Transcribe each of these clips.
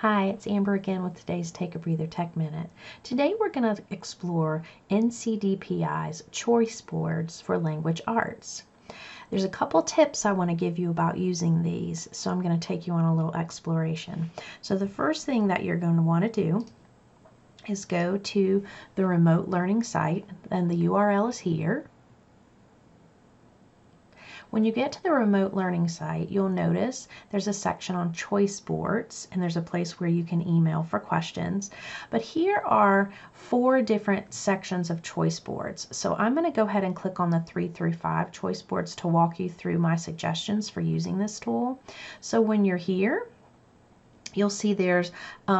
Hi, it's Amber again with today's Take a Breather Tech Minute. Today we're going to explore NCDPI's choice boards for language arts. There's a couple tips I want to give you about using these, so I'm going to take you on a little exploration. So the first thing that you're going to want to do is go to the remote learning site, and the URL is here. When you get to the remote learning site, you'll notice there's a section on choice boards, and there's a place where you can email for questions. But here are 4 different sections of choice boards. So I'm going to go ahead and click on the 3 through 5 choice boards to walk you through my suggestions for using this tool. So when you're here, you'll see there's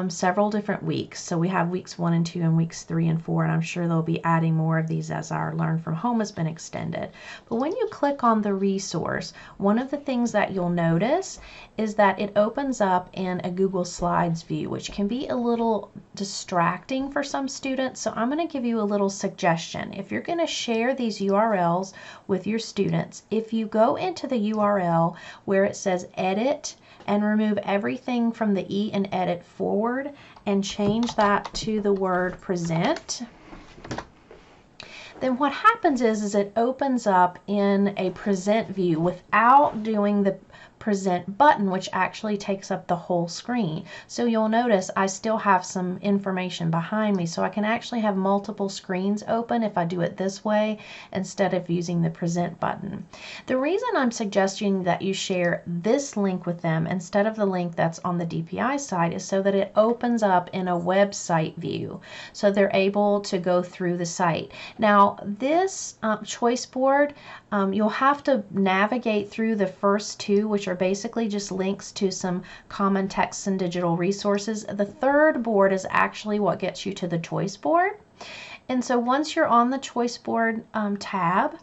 several different weeks. So we have weeks 1 and 2 and weeks 3 and 4, and I'm sure they'll be adding more of these as our Learn from Home has been extended. But when you click on the resource, one of the things that you'll notice is that it opens up in a Google Slides view, which can be a little distracting for some students. So I'm going to give you a little suggestion. If you're going to share these URLs with your students, if you go into the URL where it says Edit and remove everything from the E and Edit forward and change that to the word Present, then what happens is it opens up in a Present view without doing the Present button, which actually takes up the whole screen. So you'll notice I still have some information behind me, so I can actually have multiple screens open if I do it this way instead of using the Present button. The reason I'm suggesting that you share this link with them instead of the link that's on the DPI side is so that it opens up in a website view, so they're able to go through the site. Now this choice board, you'll have to navigate through the first 2, which are basically just links to some common text and digital resources. The 3rd board is actually what gets you to the choice board. And so once you're on the choice board tab,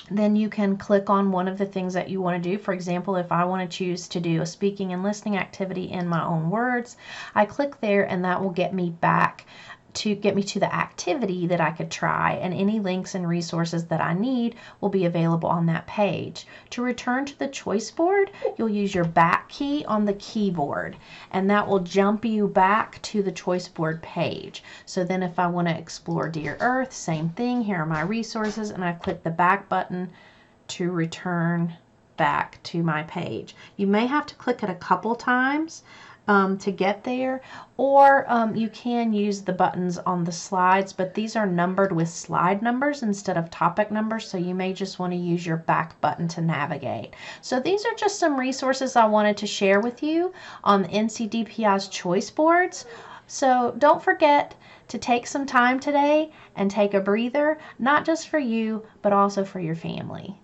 then you can click on one of the things that you want to do. For example, if I want to choose to do a speaking and listening activity in my own words, I click there and that will get me back to the activity that I could try, and any links and resources that I need will be available on that page. To return to the choice board, you'll use your back key on the keyboard, and that will jump you back to the choice board page. So then if I want to explore Dear Earth, same thing, here are my resources, and I click the back button to return back to my page. You may have to click it a couple times to get there, or you can use the buttons on the slides, but these are numbered with slide numbers instead of topic numbers, so you may just want to use your back button to navigate. So these are just some resources I wanted to share with you on the NCDPI's choice boards. So don't forget to take some time today and take a breather, not just for you, but also for your family.